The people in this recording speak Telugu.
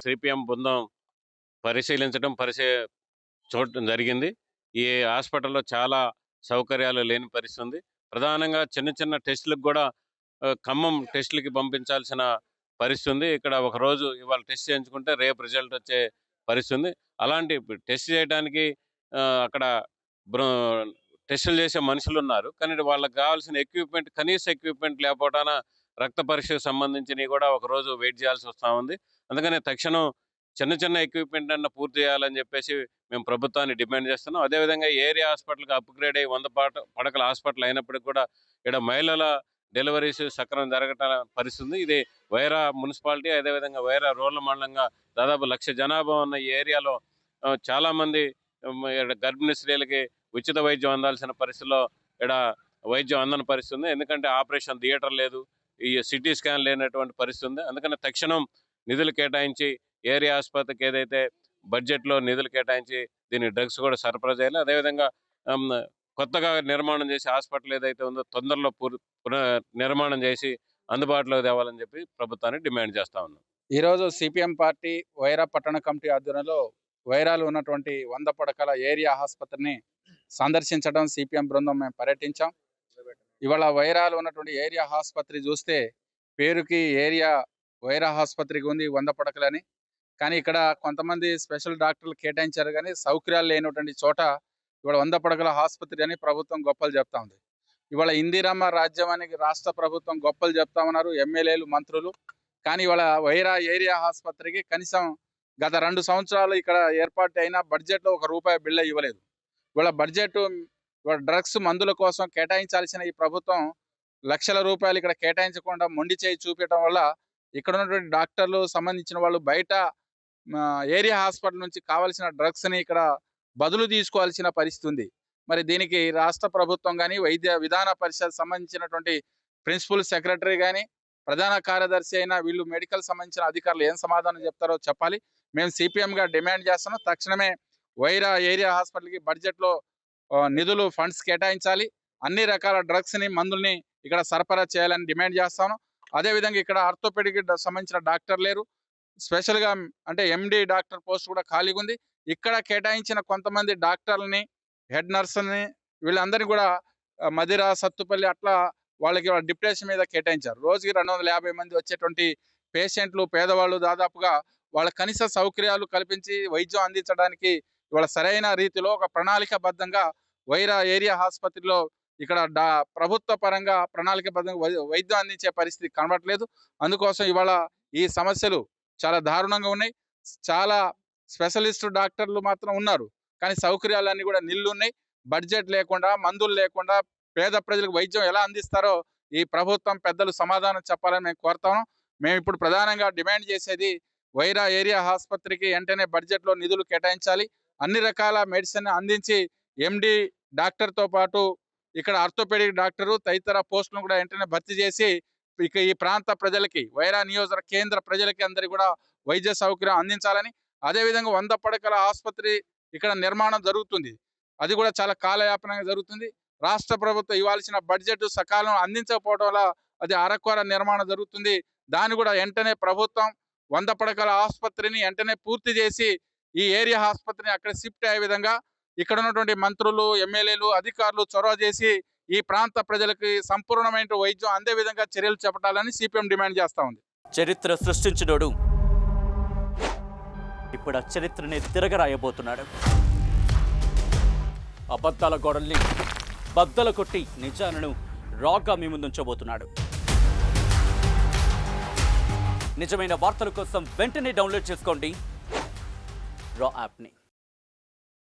సిపిఎం బృందం చూడటం జరిగింది. ఈ హాస్పిటల్‌లో చాలా సౌకర్యాలు లేని పరిస్థితి ఉంది. ప్రధానంగా చిన్న చిన్న టెస్ట్‌లకు గూడా ఖమ్మం టెస్ట్‌లకి పంపించాల్సిన పరిస్థితి ఉంది. ఇక్కడ ఒకరోజు ఇవాళ టెస్ట్ చేయించుకుంటే రేపు రిజల్ట్ వచ్చే పరిస్థితి ఉంది. అలాంటి టెస్ట్ చేయడానికి అక్కడ బ్రు టెస్టులు చేసే మనుషులున్నారు. కానీ వాళ్ళకి కావాల్సిన కనీస ఎక్విప్‌మెంట్ లేకపోవటాన రక్త పరీక్షకు సంబంధించినవి గూడా ఒకరోజు వెయిట్ చేయాల్సి వస్తా ఉంది. అందుకనే తక్షణం చిన్న చిన్న ఎక్విప్‌మెంట్ అన్నా పూర్తి చేయాలని చెప్పేసి మేము ప్రభుత్వాన్ని డిమాండ్ చేస్తున్నాం. అదేవిధంగా ఏరియా హాస్పిటల్‌కి అప్‌గ్రేడ్ అయ్యి 100 పడకల హాస్పిటల్ అయినప్పటికి కూడా ఈడ మహిళల డెలివరీస్ సక్రమంగా జరగట పరిస్థితి ఉంది. ఇది వైరా మున్సిపాలిటీ అదేవిధంగా వైరా రూరల్ మండలంగా దాదాపు 1,00,000 జనాభా ఉన్న ఈ ఏరియాలో చాలామంది గర్భిణీ స్త్రీలకి ఉచిత వైద్యం అందాల్సిన పరిస్థితిలో ఈడ వైద్యం అందని పరిస్థితి ఉంది. ఎందుకంటే ఆపరేషన్ థియేటర్ లేదు. ఈ సిటీ స్కాన్ లేనటువంటి పరిస్థితి ఉంది. అందుకని తక్షణం నిధులు కేటాయించి ఏరియా ఆసుపత్రికి ఏదైతే బడ్జెట్‌లో నిధులు కేటాయించి దీనికి డ్రగ్స్ కూడా సరఫరా చేయాలి. అదేవిధంగా హ్మ్, కొత్తగా నిర్మాణం చేసే హాస్పిటల్ ఏదైతే ఉందో తొందరలో నిర్మాణం చేసి అందుబాటులోకి తేవాలని చెప్పి ప్రభుత్వాన్ని డిమాండ్ చేస్తా ఉన్నాం. ఈరోజు సిపిఎం పార్టీ వైరా పట్టణ కమిటీ ఆధ్వర్యంలో వైరాలో ఉన్నటువంటి 100 పడకల ఏరియా ఆసుపత్రిని సందర్శించడం సిపిఎం బృందం మేము పర్యటించాం. ఇవాళ వైరాలో ఉన్నటువంటి ఏరియా ఆసుపత్రి చూస్తే పేరుకి వైరా ఆసుపత్రికి ఉంది 100 పడకలని. కానీ ఇక్కడ కొంతమంది స్పెషల్ డాక్టర్లు కేటాయించారు కానీ సౌకర్యాలు లేనటువంటి చోట ఇవాళ 100 పడకల ఆసుపత్రి అని ప్రభుత్వం గొప్పలు చెప్తా ఉంది. ఇవాళ ఇందిరమ్మ రాజ్యానికి రాష్ట్ర ప్రభుత్వం గొప్పలు చెప్తా ఉన్నారు, ఎమ్మెల్యేలు మంత్రులు. కానీ ఇవాళ వైరా ఏరియా ఆసుపత్రికి కనీసం గత 2 సంవత్సరాలు ఇక్కడ ఏర్పాటు అయిన బడ్జెట్లో ₹1 బిల్ల ఇవ్వలేదు. ఇవాళ బడ్జెట్ డ్రగ్స్ మందుల కోసం కేటాయించాల్సిన ఈ ప్రభుత్వం లక్షల రూపాయలు ఇక్కడ కేటాయించకుండా మొండి చేయి చూపించడం వల్ల ఇక్కడ ఉన్నటువంటి డాక్టర్లు సంబంధించిన వాళ్ళు బయట ఏరియా హాస్పిటల్ నుంచి కావాల్సిన డ్రగ్స్ని ఇక్కడ బదులు తీసుకోవాల్సిన పరిస్థితి ఉంది. మరి దీనికి రాష్ట్ర ప్రభుత్వం కానీ వైద్య విధాన పరిషత్ సంబంధించినటువంటి ప్రిన్సిపల్ సెక్రటరీ కానీ ప్రధాన కార్యదర్శి అయినా వీళ్ళు మెడికల్ సంబంధించిన అధికారులు ఏం సమాధానం చెప్తారో చెప్పాలి. మేము సిపిఎంగా డిమాండ్ చేస్తున్నాం. తక్షణమే వైరా ఏరియా హాస్పిటల్కి బడ్జెట్లో నిధులు ఫండ్స్ కేటాయించాలి. అన్ని రకాల డ్రగ్స్ని మందుల్ని ఇక్కడ సరఫరా చేయాలని డిమాండ్ చేస్తాను. అదేవిధంగా ఇక్కడ ఆర్థోపెడిక్ సంబంధించిన డాక్టర్ లేరు. స్పెషల్గా అంటే ఎండి డాక్టర్ పోస్ట్ కూడా ఖాళీగా ఉంది. ఇక్కడ కేటాయించిన కొంతమంది డాక్టర్లని హెడ్ నర్సుని వీళ్ళందరినీ కూడా మదిర సత్తుపల్లి అట్లా వాళ్ళకి డిప్రెషన్ మీద కేటాయించారు. రోజుకి 250 మంది వచ్చేటువంటి పేషెంట్లు పేదవాళ్ళు దాదాపుగా వాళ్ళ కనీస సౌకర్యాలు కల్పించి వైద్యం అందించడానికి ఇవాళ సరైన రీతిలో ఒక ప్రణాళికాబద్ధంగా వైరా ఏరియా ఆసుపత్రిలో ఇక్కడ ప్రభుత్వ పరంగా ప్రణాళికాబద్ధంగా వైద్యం అందించే పరిస్థితి కనబడట్లేదు. అందుకోసం ఇవాళ ఈ సమస్యలు చాలా దారుణంగా ఉన్నాయి. చాలా స్పెషలిస్ట్ డాక్టర్లు మాత్రం ఉన్నారు కానీ సౌకర్యాలన్నీ కూడా నిల్లున్నాయి. బడ్జెట్ లేకుండా మందులు లేకుండా పేద ప్రజలకు వైద్యం ఎలా అందిస్తారో ఈ ప్రభుత్వం పెద్దలు సమాధానం చెప్పాలని మేము కోరుతాము. మేము ఇప్పుడు ప్రధానంగా డిమాండ్ చేసేది వైరా ఏరియా ఆసుపత్రికి వెంటనే బడ్జెట్లో నిధులు కేటాయించాలి. అన్ని రకాల మెడిసిన్ అందించి ఎండి డాక్టర్తో పాటు ఇక్కడ ఆర్థోపెడిక్ డాక్టరు తదితర పోస్టులను కూడా వెంటనే భర్తీ చేసి ఇక ఈ ప్రాంత ప్రజలకి వైరా నియోజక కేంద్ర ప్రజలకి అందరికీ కూడా వైద్య సౌకర్యం అందించాలని, అదేవిధంగా 100 పడకల ఆసుపత్రి ఇక్కడ నిర్మాణం జరుగుతుంది. అది కూడా చాలా కాలయాపనంగా జరుగుతుంది. రాష్ట్ర ప్రభుత్వం ఇవ్వాల్సిన బడ్జెట్ సకాలం అందించకపోవడం వల్ల అది అరకొర నిర్మాణం జరుగుతుంది. దాన్ని కూడా వెంటనే ప్రభుత్వం 100 పడకల ఆసుపత్రిని వెంటనే పూర్తి చేసి ఈ ఏరియా ఆసుపత్రిని అక్కడ షిఫ్ట్ అయ్యే విధంగా ఇక్కడ ఉన్నటువంటి మంత్రులు ఎమ్మెల్యేలు అధికారులు చొరవ చేసి ఈ ప్రాంత ప్రజలకి సంపూర్ణమైన వైద్యం అందే విధంగా చర్యలు చేపట్టాలని సిపిఎం డిమాండ్ చేస్తా ఉంది. చరిత్ర సృష్టించినోడు ఇప్పుడు ఆ చరిత్రని తిరగరాయబోతున్నాడు. అబద్ధాల గోడల్ని బద్దలు కొట్టి నిజాలను రాగా మీ ముందుంచబోతున్నాడు. నిజమైన వార్తల కోసం వెంటనే డౌన్లోడ్ చేసుకోండి రా యాప్ని.